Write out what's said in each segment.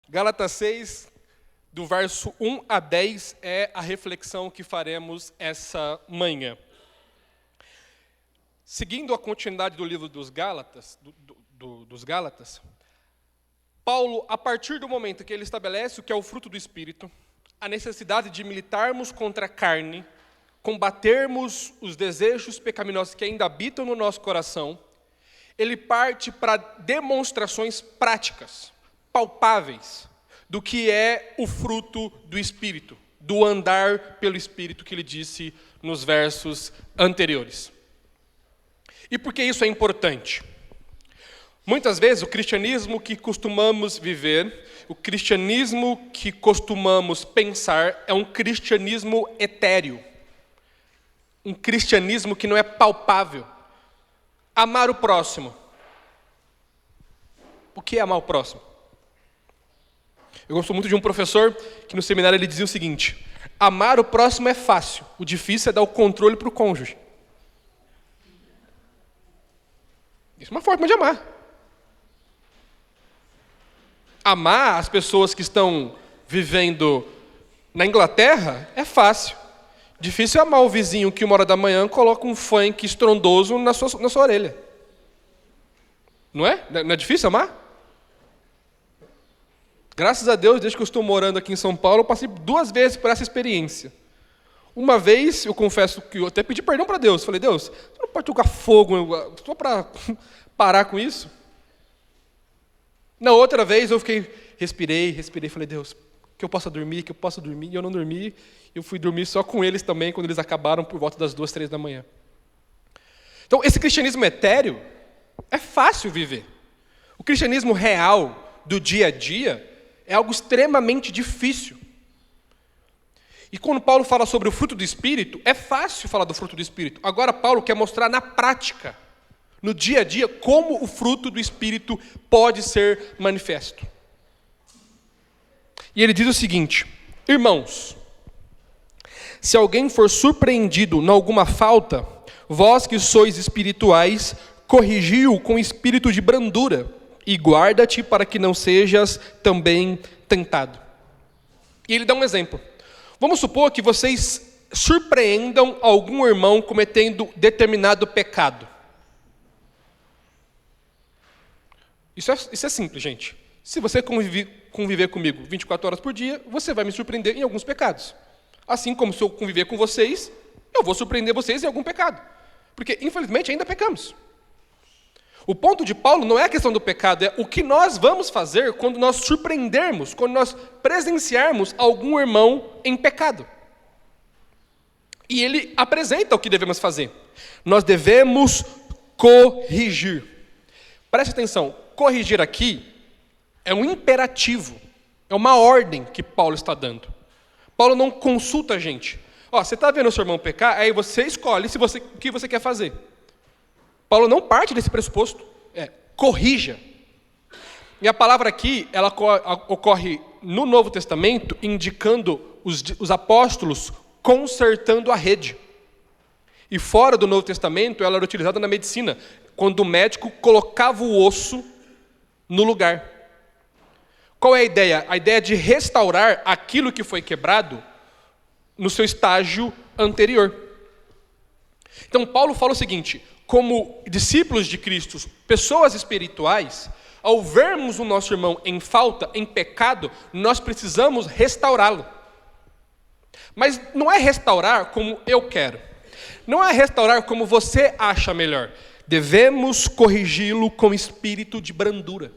Gálatas 6, do verso 1 a 10, é a reflexão que faremos essa manhã. Seguindo a continuidade do livro dos Gálatas, Paulo, a partir do momento que ele estabelece o que é o fruto do Espírito, a necessidade de militarmos contra a carne, combatermos os desejos pecaminosos que ainda habitam no nosso coração, ele parte para demonstrações práticas, palpáveis, do que é o fruto do Espírito, do andar pelo Espírito que ele disse nos versos anteriores. E por que isso é importante? Muitas vezes o cristianismo que costumamos viver, o cristianismo que costumamos pensar é um cristianismo etéreo, um cristianismo que não é palpável. Amar o próximo. O que é amar o próximo? Eu gosto muito de um professor que no seminário ele dizia o seguinte: amar o próximo é fácil, o difícil é dar o controle para o cônjuge. Isso é uma forma de amar. Amar as pessoas que estão vivendo na Inglaterra é fácil. Difícil é amar o vizinho que 1h coloca um funk estrondoso na sua orelha. Não é? Não é difícil amar? Graças a Deus, desde que eu estou morando aqui em São Paulo, eu passei 2 vezes por essa experiência. Uma vez, eu confesso que eu até pedi perdão para Deus. Falei, Deus, você não pode tocar fogo só para parar com isso? Na outra vez, eu respirei, falei, Deus, que eu possa dormir, e eu não dormi. Eu fui dormir só com eles também, quando eles acabaram por volta das 2, 3 da manhã. Então, esse cristianismo etéreo é fácil viver. O cristianismo real, do dia a dia, é algo extremamente difícil. E quando Paulo fala sobre o fruto do Espírito, é fácil falar do fruto do Espírito. Agora, Paulo quer mostrar na prática, no dia a dia, como o fruto do Espírito pode ser manifesto. E ele diz o seguinte: irmãos, se alguém for surpreendido em alguma falta, vós que sois espirituais, corrigi-o com espírito de brandura, e guarda-te para que não sejas também tentado. E ele dá um exemplo. Vamos supor que vocês surpreendam algum irmão cometendo determinado pecado. Isso é simples, gente. Se você conviver comigo 24 horas por dia, você vai me surpreender em alguns pecados. Assim como se eu conviver com vocês, eu vou surpreender vocês em algum pecado. Porque, infelizmente, ainda pecamos. O ponto de Paulo não é a questão do pecado, é o que nós vamos fazer quando nós surpreendermos, quando nós presenciarmos algum irmão em pecado. E ele apresenta o que devemos fazer. Nós devemos corrigir. Preste atenção, corrigir aqui é um imperativo, é uma ordem que Paulo está dando. Paulo não consulta a gente. Você está vendo o seu irmão pecar, aí você escolhe o que você quer fazer. Paulo não parte desse pressuposto, corrija. E a palavra aqui, ela ocorre no Novo Testamento, indicando os apóstolos consertando a rede. E fora do Novo Testamento, ela era utilizada na medicina, quando o médico colocava o osso no lugar. Qual é a ideia? A ideia de restaurar aquilo que foi quebrado no seu estágio anterior. Então, Paulo fala o seguinte: como discípulos de Cristo, pessoas espirituais, ao vermos o nosso irmão em falta, em pecado, nós precisamos restaurá-lo. Mas não é restaurar como eu quero. Não é restaurar como você acha melhor. Devemos corrigi-lo com espírito de brandura,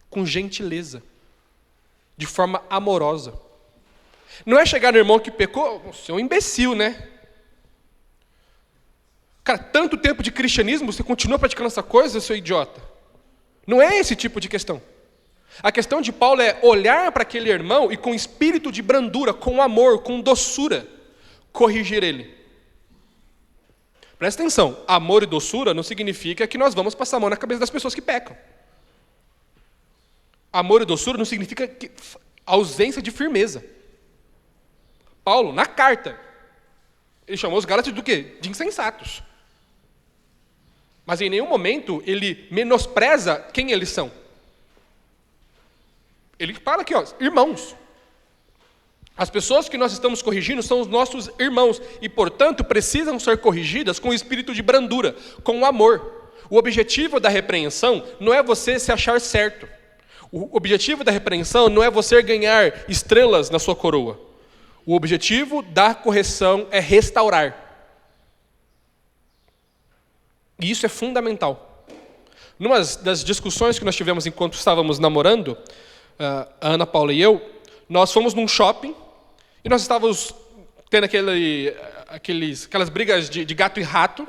com gentileza, de forma amorosa. Não é chegar no irmão que pecou, você é um imbecil, né? Cara, tanto tempo de cristianismo, você continua praticando essa coisa, seu idiota? Não é esse tipo de questão. A questão de Paulo é olhar para aquele irmão e com espírito de brandura, com amor, com doçura, corrigir ele. Presta atenção, amor e doçura não significa que nós vamos passar a mão na cabeça das pessoas que pecam. Amor e doçura não significa ausência de firmeza. Paulo, na carta, ele chamou os Gálatas do quê? De insensatos. Mas em nenhum momento ele menospreza quem eles são. Ele fala aqui, ó, irmãos. As pessoas que nós estamos corrigindo são os nossos irmãos e, portanto, precisam ser corrigidas com espírito de brandura, com amor. O objetivo da repreensão não é você se achar certo. O objetivo da repreensão não é você ganhar estrelas na sua coroa. O objetivo da correção é restaurar. E isso é fundamental. Numa das discussões que nós tivemos enquanto estávamos namorando, a Ana Paula e eu, nós fomos num shopping e nós estávamos tendo aquelas brigas de gato e rato.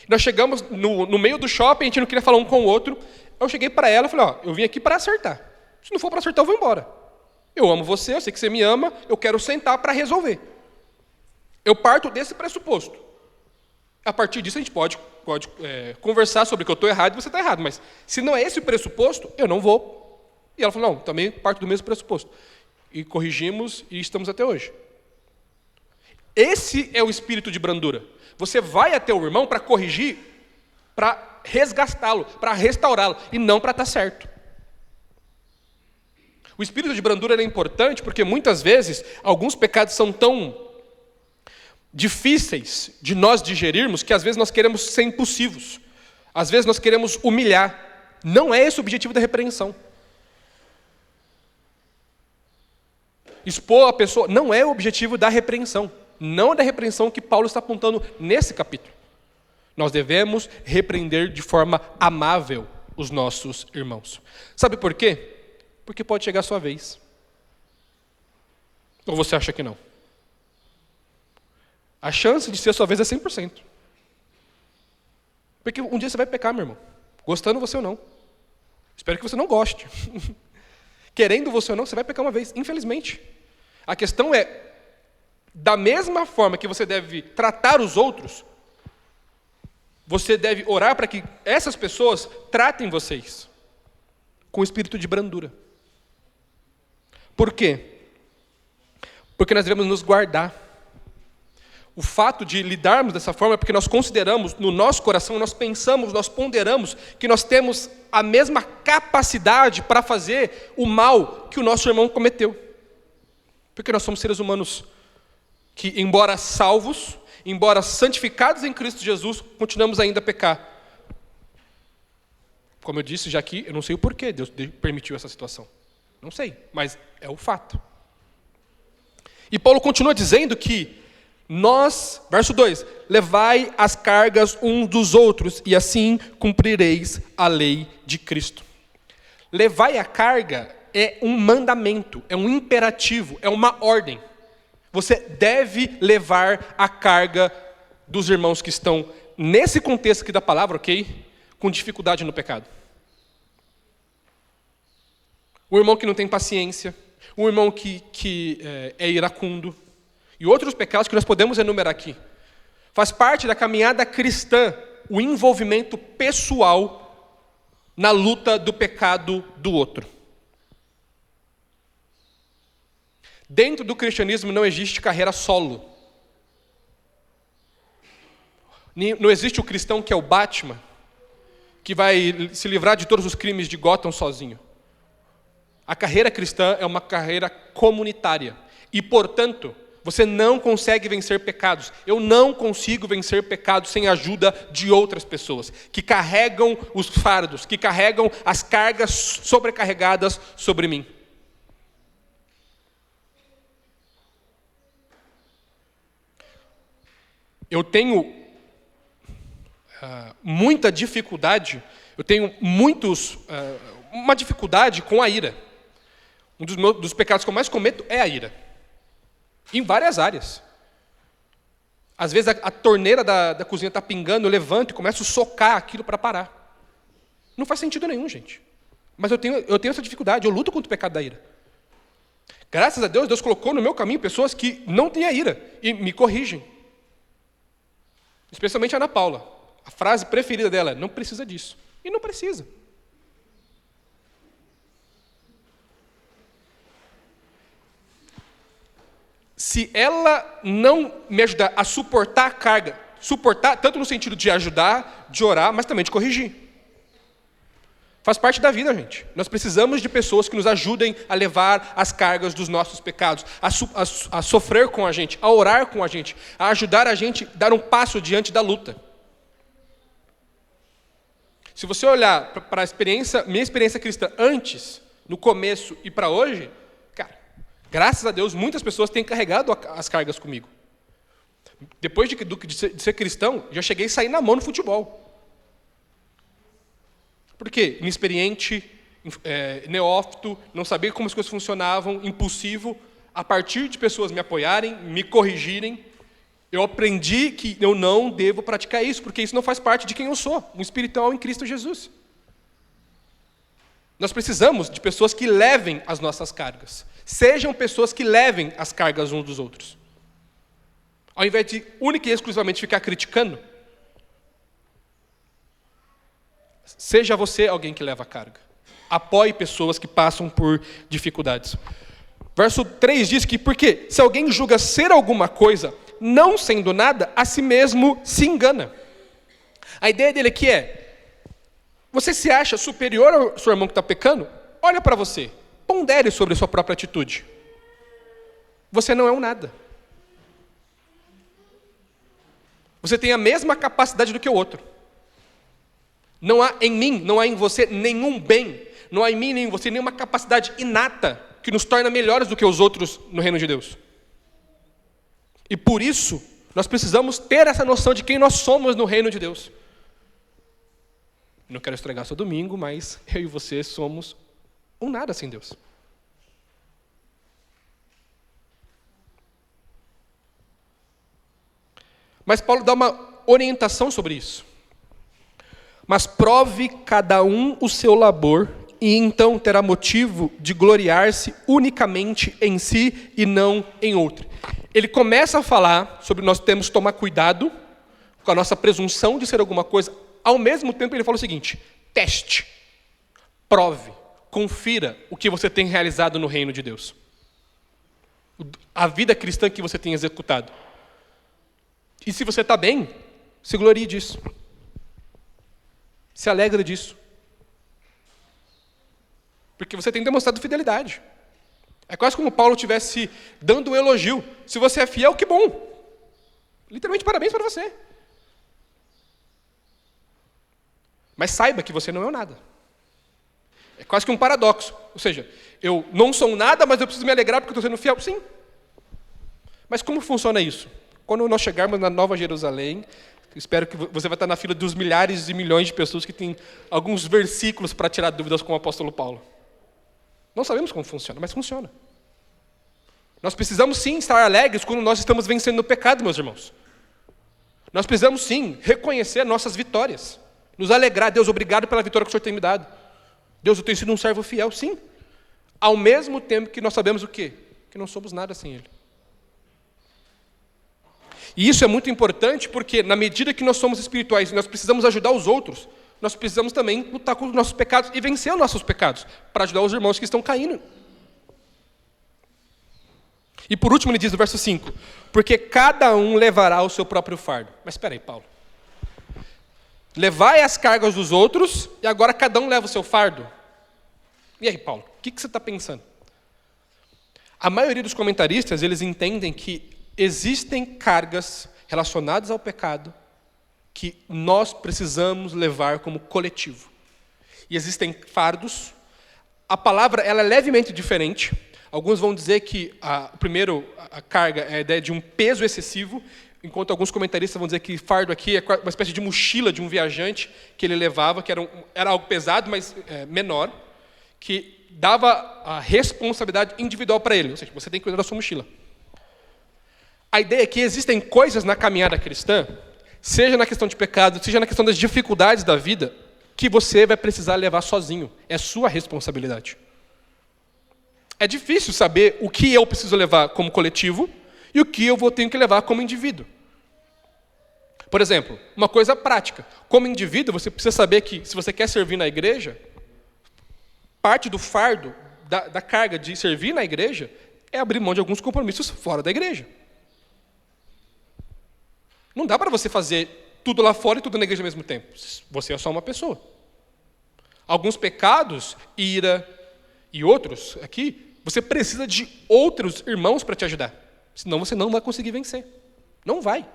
Nós chegamos no meio do shopping, a gente não queria falar um com o outro. Eu cheguei para ela e falei, ó, eu vim aqui para acertar. Se não for para acertar, eu vou embora. Eu amo você, eu sei que você me ama, eu quero sentar para resolver. Eu parto desse pressuposto. A partir disso, a gente pode conversar sobre que eu estou errado e você está errado. Mas se não é esse o pressuposto, eu não vou. E ela falou, não, também parto do mesmo pressuposto. E corrigimos e estamos até hoje. Esse é o espírito de brandura. Você vai até o irmão para corrigir, para resgatá-lo, para restaurá-lo, e não para estar certo. O espírito de brandura é importante porque muitas vezes alguns pecados são tão difíceis de nós digerirmos que às vezes nós queremos ser impulsivos. Às vezes nós queremos humilhar. Não é esse o objetivo da repreensão. Expor a pessoa não é o objetivo da repreensão. Não é da repreensão que Paulo está apontando nesse capítulo. Nós devemos repreender de forma amável os nossos irmãos. Sabe por quê? Porque pode chegar a sua vez. Ou você acha que não? A chance de ser a sua vez é 100%. Porque um dia você vai pecar, meu irmão. Gostando você ou não. Espero que você não goste. Querendo você ou não, você vai pecar uma vez, infelizmente. A questão é, da mesma forma que você deve tratar os outros, você deve orar para que essas pessoas tratem vocês com espírito de brandura. Por quê? Porque nós devemos nos guardar. O fato de lidarmos dessa forma é porque nós consideramos, no nosso coração, nós pensamos, nós ponderamos que nós temos a mesma capacidade para fazer o mal que o nosso irmão cometeu. Porque nós somos seres humanos que, embora salvos, embora santificados em Cristo Jesus, continuamos ainda a pecar. Como eu disse já aqui, eu não sei o porquê Deus permitiu essa situação. Não sei, mas é o fato. E Paulo continua dizendo que nós, verso 2, levai as cargas uns dos outros, e assim cumprireis a lei de Cristo. Levai a carga é um mandamento, é um imperativo, é uma ordem. Você deve levar a carga dos irmãos que estão, nesse contexto aqui da palavra, ok? Com dificuldade no pecado. O irmão que não tem paciência, o irmão que é iracundo, e outros pecados que nós podemos enumerar aqui. Faz parte da caminhada cristã o envolvimento pessoal na luta do pecado do outro. Dentro do cristianismo não existe carreira solo. Não existe o cristão que é o Batman, que vai se livrar de todos os crimes de Gotham sozinho. A carreira cristã é uma carreira comunitária. E, portanto, você não consegue vencer pecados. Eu não consigo vencer pecados sem a ajuda de outras pessoas, que carregam os fardos, que carregam as cargas sobrecarregadas sobre mim. Eu tenho muita dificuldade, uma dificuldade com a ira. Um dos pecados que eu mais cometo é a ira. Em várias áreas. Às vezes a torneira da cozinha está pingando, eu levanto e começo a socar aquilo para parar. Não faz sentido nenhum, gente. Mas eu tenho essa dificuldade, eu luto contra o pecado da ira. Graças a Deus, Deus colocou no meu caminho pessoas que não têm a ira e me corrigem. Especialmente a Ana Paula. A frase preferida dela é, não precisa disso. E não precisa. Se ela não me ajudar a suportar a carga, suportar tanto no sentido de ajudar, de orar, mas também de corrigir. Faz parte da vida, gente. Nós precisamos de pessoas que nos ajudem a levar as cargas dos nossos pecados, a sofrer com a gente, a orar com a gente, a ajudar a gente a dar um passo diante da luta. Se você olhar para minha experiência cristã antes, no começo e para hoje, cara, graças a Deus, muitas pessoas têm carregado as cargas comigo. Depois de ser cristão, já cheguei a sair na mão no futebol. Por quê? Inexperiente, neófito, não sabia como as coisas funcionavam, impulsivo. A partir de pessoas me apoiarem, me corrigirem, eu aprendi que eu não devo praticar isso, porque isso não faz parte de quem eu sou, um espiritual em Cristo Jesus. Nós precisamos de pessoas que levem as nossas cargas. Sejam pessoas que levem as cargas uns dos outros. Ao invés de única e exclusivamente ficar criticando, seja você alguém que leva a carga. Apoie pessoas que passam por dificuldades. Verso 3 diz que, porque se alguém julga ser alguma coisa, não sendo nada, a si mesmo se engana. A ideia dele aqui você se acha superior ao seu irmão que está pecando? Olha para você, pondere sobre a sua própria atitude. Você não é um nada. Você tem a mesma capacidade do que o outro. Não há em mim, não há em você nenhum bem, não há em mim nem em você nenhuma capacidade inata que nos torna melhores do que os outros no reino de Deus. E por isso, nós precisamos ter essa noção de quem nós somos no reino de Deus. Não quero estragar seu domingo, mas eu e você somos um nada sem Deus. Mas Paulo dá uma orientação sobre isso. Mas prove cada um o seu labor, e então terá motivo de gloriar-se unicamente em si e não em outro. Ele começa a falar sobre nós temos que tomar cuidado com a nossa presunção de ser alguma coisa. Ao mesmo tempo ele fala o seguinte: teste, prove, confira o que você tem realizado no reino de Deus. A vida cristã que você tem executado. E se você está bem, se glorie disso. Se alegra disso. Porque você tem demonstrado fidelidade. É quase como Paulo estivesse dando um elogio. Se você é fiel, que bom. Literalmente, parabéns para você. Mas saiba que você não é um nada. É quase que um paradoxo. Ou seja, eu não sou um nada, mas eu preciso me alegrar porque eu estou sendo fiel. Sim. Mas como funciona isso? Quando nós chegarmos na Nova Jerusalém, espero que você vai estar na fila dos milhares e milhões de pessoas que têm alguns versículos para tirar dúvidas com o apóstolo Paulo. Não sabemos como funciona, mas funciona. Nós precisamos sim estar alegres quando nós estamos vencendo o pecado, meus irmãos. Nós precisamos sim reconhecer nossas vitórias. Nos alegrar. Deus, obrigado pela vitória que o Senhor tem me dado. Deus, eu tenho sido um servo fiel, sim. Ao mesmo tempo que nós sabemos o quê? Que não somos nada sem Ele. E isso é muito importante porque, na medida que nós somos espirituais e nós precisamos ajudar os outros, nós precisamos também lutar contra os nossos pecados e vencer os nossos pecados, para ajudar os irmãos que estão caindo. E por último ele diz no verso 5, porque cada um levará o seu próprio fardo. Mas espera aí, Paulo. Levai as cargas dos outros e agora cada um leva o seu fardo? E aí, Paulo, o que você está pensando? A maioria dos comentaristas, eles entendem que existem cargas relacionadas ao pecado que nós precisamos levar como coletivo. E existem fardos. A palavra ela é levemente diferente. Alguns vão dizer que a carga é a ideia de um peso excessivo, enquanto alguns comentaristas vão dizer que fardo aqui é uma espécie de mochila de um viajante que ele levava, que era algo pesado, mas menor, que dava a responsabilidade individual para ele. Ou seja, você tem que cuidar da sua mochila. A ideia é que existem coisas na caminhada cristã, seja na questão de pecado, seja na questão das dificuldades da vida, que você vai precisar levar sozinho. É sua responsabilidade. É difícil saber o que eu preciso levar como coletivo e o que eu tenho que levar como indivíduo. Por exemplo, uma coisa prática. Como indivíduo, você precisa saber que, se você quer servir na igreja, parte do fardo, da carga de servir na igreja, é abrir mão de alguns compromissos fora da igreja. Não dá para você fazer tudo lá fora e tudo na igreja ao mesmo tempo. Você é só uma pessoa. Alguns pecados, ira e outros aqui, você precisa de outros irmãos para te ajudar. Senão você não vai conseguir vencer. Não vai.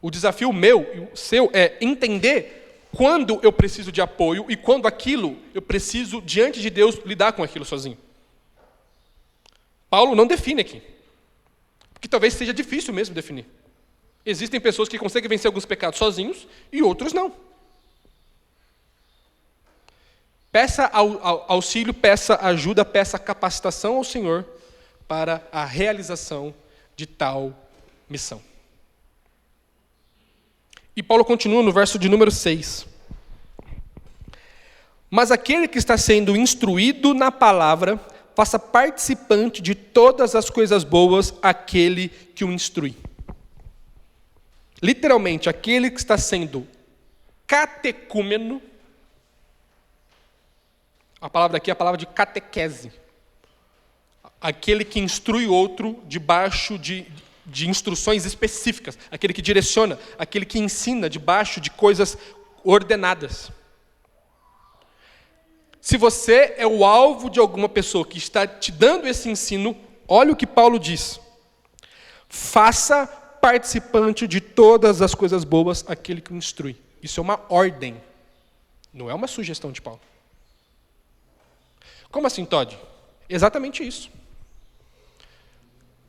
O desafio meu e o seu é entender quando eu preciso de apoio e quando aquilo eu preciso, diante de Deus, lidar com aquilo sozinho. Paulo não define aqui. Porque talvez seja difícil mesmo definir. Existem pessoas que conseguem vencer alguns pecados sozinhos e outros não. Peça auxílio, peça ajuda, peça capacitação ao Senhor para a realização de tal missão. E Paulo continua no verso de número 6. Mas aquele que está sendo instruído na palavra, faça participante de todas as coisas boas aquele que o instrui. Literalmente, aquele que está sendo catecúmeno. A palavra aqui é a palavra de catequese. Aquele que instrui outro debaixo de instruções específicas. Aquele que direciona, aquele que ensina debaixo de coisas ordenadas. Se você é o alvo de alguma pessoa que está te dando esse ensino, olha o que Paulo diz. Faça participante de todas as coisas boas aquele que o instrui. Isso é uma ordem, não é uma sugestão de Paulo. Como assim, Todd? Exatamente isso.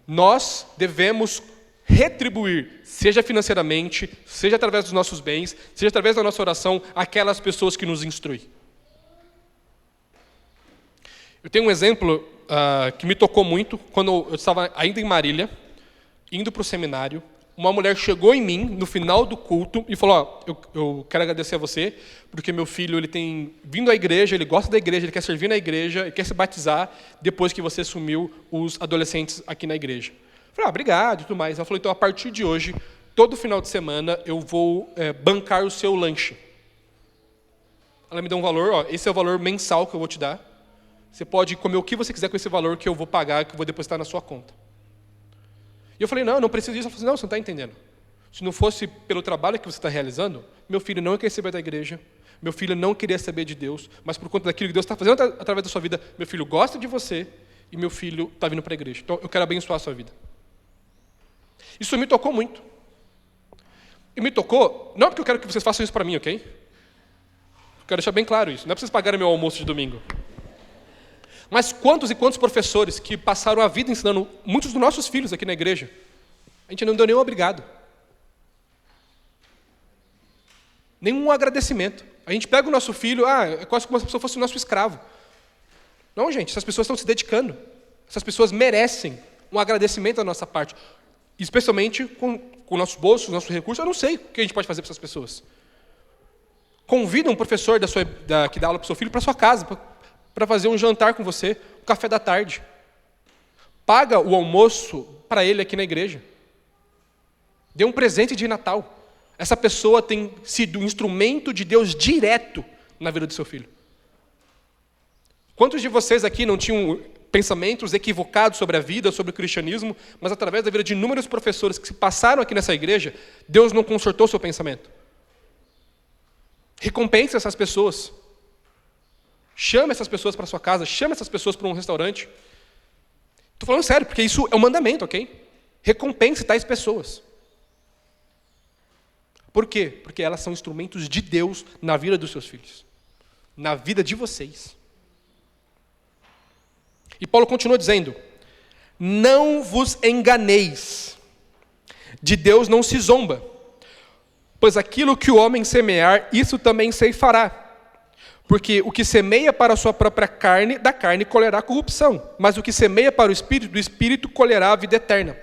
Nós devemos retribuir, seja financeiramente, seja através dos nossos bens, seja através da nossa oração, aquelas pessoas que nos instruem. Eu tenho um exemplo que me tocou muito, quando eu estava ainda em Marília, indo para o seminário. Uma mulher chegou em mim no final do culto e falou: eu quero agradecer a você, porque meu filho ele tem vindo à igreja, ele gosta da igreja, ele quer servir na igreja, ele quer se batizar depois que você assumiu os adolescentes aqui na igreja. Eu falei: obrigado e tudo mais. Ela falou: então, a partir de hoje, todo final de semana, eu vou bancar o seu lanche. Ela me deu um valor, esse é o valor mensal que eu vou te dar. Você pode comer o que você quiser com esse valor que eu vou pagar, que eu vou depositar na sua conta. E eu falei: não preciso disso. Ela falou: não, você não está entendendo. Se não fosse pelo trabalho que você está realizando, meu filho não quer receber da igreja, meu filho não queria saber de Deus, mas por conta daquilo que Deus está fazendo através da sua vida, meu filho gosta de você e meu filho está vindo para a igreja. Então, eu quero abençoar a sua vida. Isso me tocou muito. E me tocou, não porque eu quero que vocês façam isso para mim, ok? Eu quero deixar bem claro isso. Não é para vocês pagarem meu almoço de domingo. Mas quantos e quantos professores que passaram a vida ensinando muitos dos nossos filhos aqui na igreja, a gente não deu nenhum obrigado. Nenhum agradecimento. A gente pega o nosso filho, é quase como se a pessoa fosse o nosso escravo. Não, gente, essas pessoas estão se dedicando. Essas pessoas merecem um agradecimento da nossa parte. Especialmente com o nosso bolso, o nosso recurso. Eu não sei o que a gente pode fazer para essas pessoas. Convida um professor que dá aula para o seu filho para sua casa, para fazer um jantar com você, um café da tarde. Paga o almoço para ele aqui na igreja. Dê um presente de Natal. Essa pessoa tem sido um instrumento de Deus direto na vida do seu filho. Quantos de vocês aqui não tinham pensamentos equivocados sobre a vida, sobre o cristianismo, mas através da vida de inúmeros professores que se passaram aqui nessa igreja, Deus não consertou seu pensamento? Recompense essas pessoas. Chame essas pessoas para sua casa, chame essas pessoas para um restaurante. Estou falando sério, porque isso é um mandamento, ok? Recompense tais pessoas. Por quê? Porque elas são instrumentos de Deus na vida dos seus filhos. Na vida de vocês. E Paulo continua dizendo: não vos enganeis, de Deus não se zomba, pois aquilo que o homem semear, isso também ceifará. Porque o que semeia para a sua própria carne, da carne colherá corrupção, mas o que semeia para o Espírito, do Espírito colherá a vida eterna.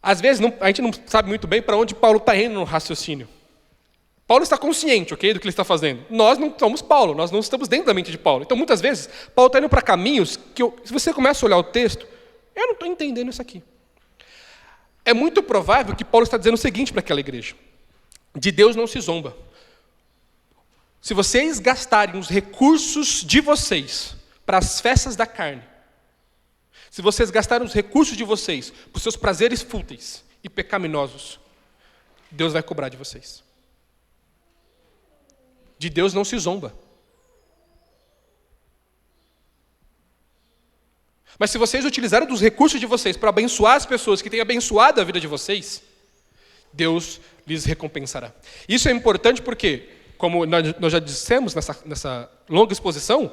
Às vezes a gente não sabe muito bem para onde Paulo está indo no raciocínio. Paulo está consciente, ok, do que ele está fazendo. Nós não somos Paulo, nós não estamos dentro da mente de Paulo. Então, muitas vezes, Paulo está indo para caminhos que, se você começa a olhar o texto, eu não estou entendendo isso aqui. É muito provável que Paulo está dizendo o seguinte para aquela igreja: de Deus não se zomba. Se vocês gastarem os recursos de vocês para as festas da carne, se vocês gastarem os recursos de vocês para os seus prazeres fúteis e pecaminosos, Deus vai cobrar de vocês. De Deus não se zomba. Mas se vocês utilizarem dos recursos de vocês para abençoar as pessoas que têm abençoado a vida de vocês, Deus lhes recompensará. Isso é importante porque, como nós já dissemos nessa longa exposição,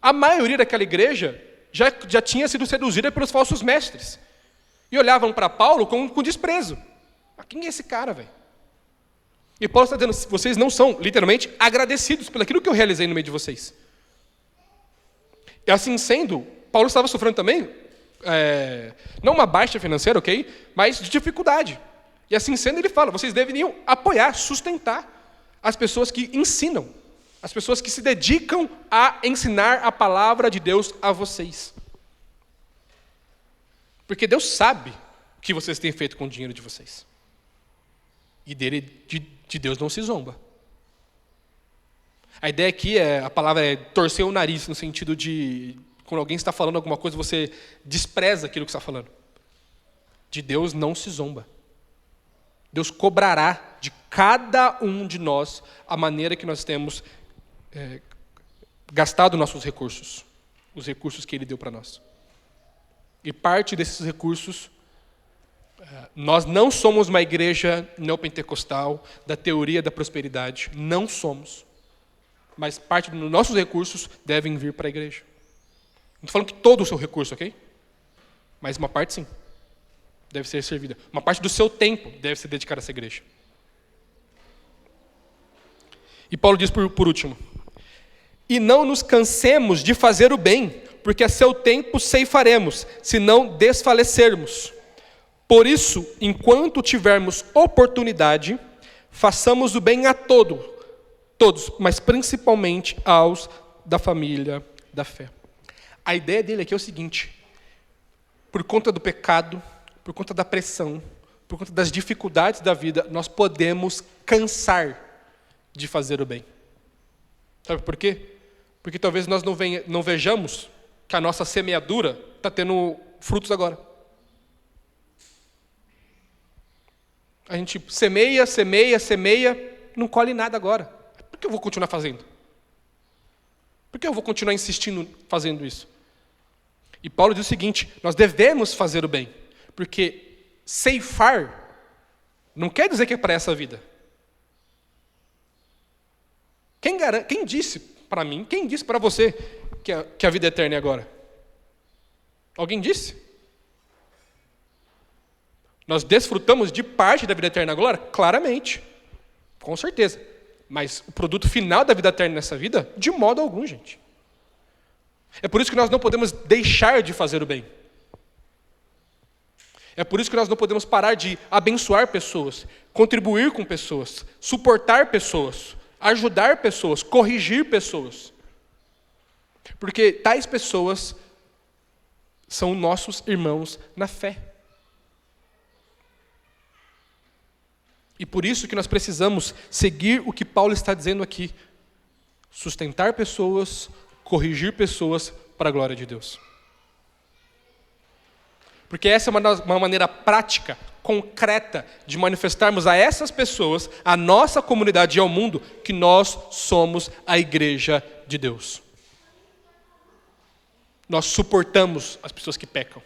a maioria daquela igreja já tinha sido seduzida pelos falsos mestres. E olhavam para Paulo com desprezo. Quem é esse cara, velho? E Paulo está dizendo, vocês não são, literalmente, agradecidos pelo aquilo que eu realizei no meio de vocês. E assim sendo, Paulo estava sofrendo também, não uma baixa financeira, ok? Mas de dificuldade. E assim sendo, ele fala, vocês deveriam apoiar, sustentar as pessoas que ensinam, as pessoas que se dedicam a ensinar a palavra de Deus a vocês. Porque Deus sabe o que vocês têm feito com o dinheiro de vocês. E de Deus não se zomba. A ideia aqui a palavra é torcer o nariz, no sentido de, quando alguém está falando alguma coisa, você despreza aquilo que está falando. De Deus não se zomba. Deus cobrará de cada um de nós a maneira que nós temos gastado nossos recursos, os recursos que Ele deu para nós. E parte desses recursos, nós não somos uma igreja neopentecostal da teoria da prosperidade, não somos. Mas parte dos nossos recursos devem vir para a igreja. Não estou falando que todo o seu recurso, ok? Mas uma parte sim, deve ser servida. Uma parte do seu tempo deve ser dedicada a essa igreja. E Paulo diz por último, e não nos cansemos de fazer o bem, porque a seu tempo ceifaremos, se não desfalecermos. Por isso, enquanto tivermos oportunidade, façamos o bem a todos, mas principalmente aos da família da fé. A ideia dele aqui é o seguinte, por conta do pecado, por conta da pressão, por conta das dificuldades da vida, nós podemos cansar de fazer o bem. Sabe por quê? Porque talvez nós não vejamos que a nossa semeadura está tendo frutos agora. A gente semeia, não colhe nada agora. Por que eu vou continuar fazendo? Por que eu vou continuar insistindo fazendo isso? E Paulo diz o seguinte, nós devemos fazer o bem, porque ceifar não quer dizer que é para essa vida. Quem disse para mim, quem disse para você que a vida eterna é agora? Alguém disse? Nós desfrutamos de parte da vida eterna agora? Claramente, com certeza. Mas o produto final da vida eterna nessa vida, de modo algum, gente. É por isso que nós não podemos deixar de fazer o bem. É por isso que nós não podemos parar de abençoar pessoas, contribuir com pessoas, suportar pessoas, ajudar pessoas, corrigir pessoas. Porque tais pessoas são nossos irmãos na fé. E por isso que nós precisamos seguir o que Paulo está dizendo aqui. Sustentar pessoas, corrigir pessoas para a glória de Deus. Porque essa é uma maneira prática, concreta, de manifestarmos a essas pessoas, a nossa comunidade e ao mundo, que nós somos a igreja de Deus. Nós suportamos as pessoas que pecam.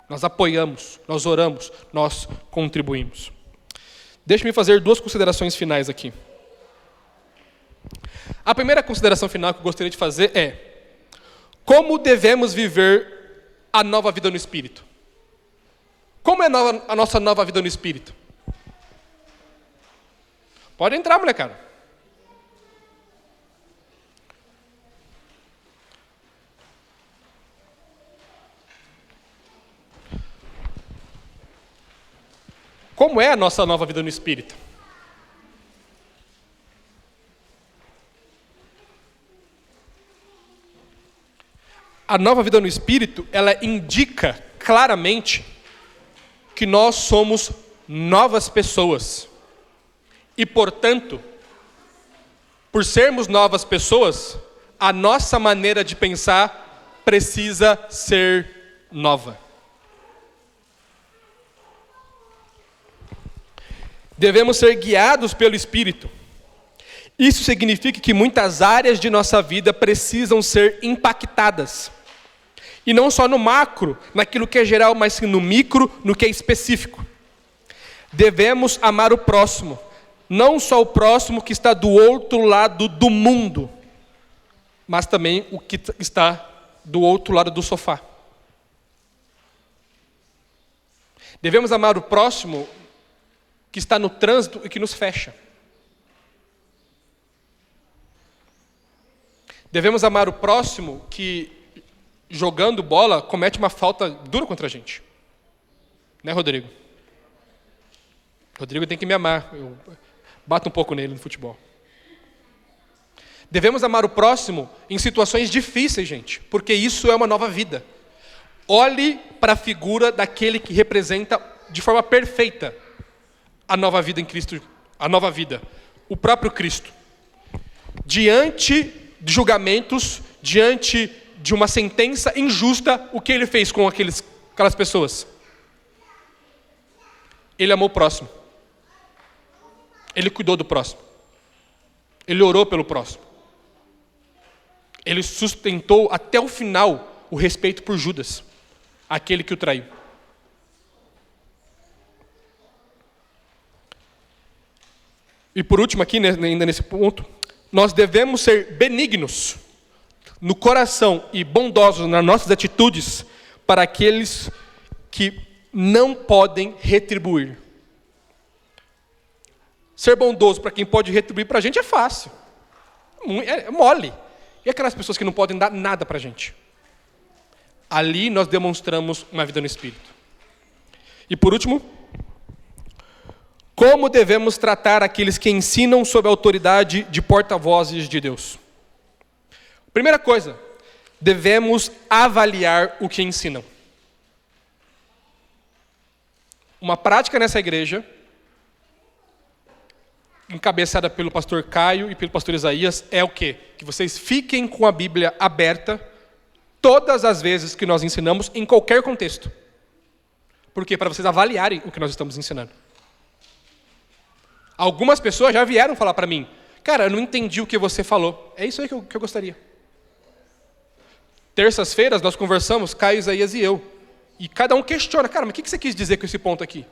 Nós apoiamos, nós oramos, nós contribuímos. Deixe-me fazer 2 considerações finais aqui. A primeira consideração final que eu gostaria de fazer é: como devemos viver a nova vida no Espírito? Como é a nossa nova vida no Espírito? Pode entrar, molecada. Como é a nossa nova vida no Espírito? A nova vida no Espírito, ela indica claramente que nós somos novas pessoas. E, portanto, por sermos novas pessoas, a nossa maneira de pensar precisa ser nova. Devemos ser guiados pelo Espírito. Isso significa que muitas áreas de nossa vida precisam ser impactadas. E não só no macro, naquilo que é geral, mas sim no micro, no que é específico. Devemos amar o próximo, não só o próximo que está do outro lado do mundo, mas também o que está do outro lado do sofá. Devemos amar o próximo que está no trânsito e que nos fecha. Devemos amar o próximo que, jogando bola, comete uma falta dura contra a gente. Né, Rodrigo? Rodrigo tem que me amar. Eu bato um pouco nele no futebol. Devemos amar o próximo em situações difíceis, gente, porque isso é uma nova vida. Olhe para a figura daquele que representa de forma perfeita a nova vida em Cristo, a nova vida, o próprio Cristo. Diante de julgamentos, diante de uma sentença injusta, o que ele fez com aquelas pessoas? Ele amou o próximo. Ele cuidou do próximo. Ele orou pelo próximo. Ele sustentou até o final o respeito por Judas, aquele que o traiu. E por último aqui, ainda nesse ponto, nós devemos ser benignos no coração e bondosos nas nossas atitudes para aqueles que não podem retribuir. Ser bondoso para quem pode retribuir para a gente é fácil. É mole. E aquelas pessoas que não podem dar nada para a gente? Ali nós demonstramos uma vida no Espírito. E por último, como devemos tratar aqueles que ensinam sob a autoridade de porta-vozes de Deus? Primeira coisa, devemos avaliar o que ensinam. Uma prática nessa igreja, encabeçada pelo pastor Caio e pelo pastor Isaías, é o quê? Que vocês fiquem com a Bíblia aberta todas as vezes que nós ensinamos, em qualquer contexto. Por quê? Para vocês avaliarem o que nós estamos ensinando. Algumas pessoas já vieram falar para mim, cara, eu não entendi o que você falou. É isso aí que eu gostaria. Terças-feiras nós conversamos, Caio, Isaías e eu. E cada um questiona, cara, mas o que você quis dizer com esse ponto aqui?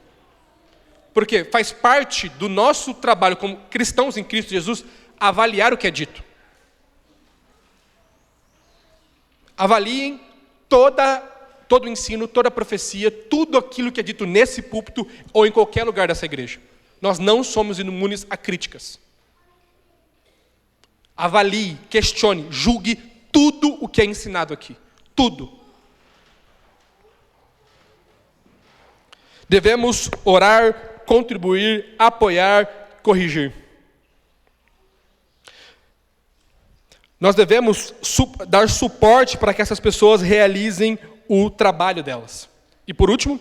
Porque faz parte do nosso trabalho como cristãos em Cristo Jesus avaliar o que é dito. Avaliem todo o ensino, toda a profecia, tudo aquilo que é dito nesse púlpito ou em qualquer lugar dessa igreja. Nós não somos imunes a críticas. Avalie, questione, julgue tudo o que é ensinado aqui. Tudo. Devemos orar, contribuir, apoiar, corrigir. Nós devemos dar suporte para que essas pessoas realizem o trabalho delas. E por último,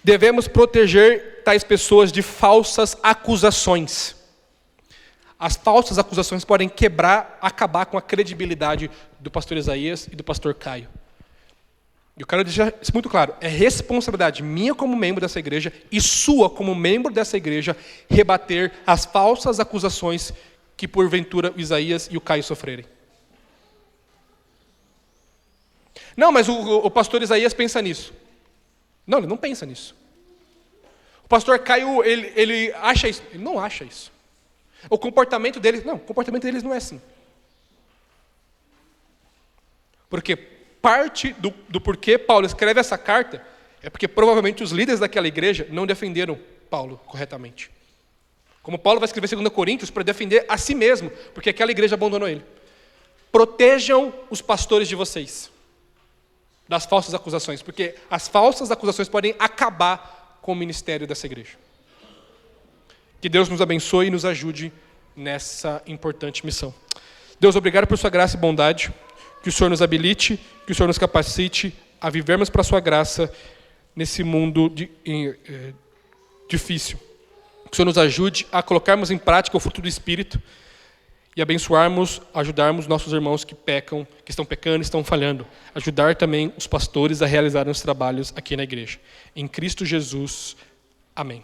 devemos proteger tais pessoas de falsas acusações. As falsas acusações podem acabar com a credibilidade do pastor Isaías e do pastor Caio. Eu quero deixar isso muito claro. É responsabilidade minha como membro dessa igreja e sua como membro dessa igreja rebater as falsas acusações que porventura o Isaías e o Caio sofrerem. Não, mas o pastor Isaías pensa nisso. Não, ele não pensa nisso. O pastor Caio, ele acha isso. Ele não acha isso. O comportamento deles não é assim. Porque parte do porquê Paulo escreve essa carta é porque provavelmente os líderes daquela igreja não defenderam Paulo corretamente. Como Paulo vai escrever 2 Coríntios para defender a si mesmo, porque aquela igreja abandonou ele. Protejam os pastores de vocês das falsas acusações, porque as falsas acusações podem acabar com o ministério dessa igreja. Que Deus nos abençoe e nos ajude nessa importante missão. Deus, obrigado por sua graça e bondade. Que o Senhor nos habilite, que o Senhor nos capacite a vivermos para a sua graça nesse mundo difícil. Que o Senhor nos ajude a colocarmos em prática o fruto do Espírito e abençoarmos, ajudarmos nossos irmãos que pecam, que estão pecando, estão falhando. Ajudar também os pastores a realizarem os trabalhos aqui na igreja. Em Cristo Jesus. Amém.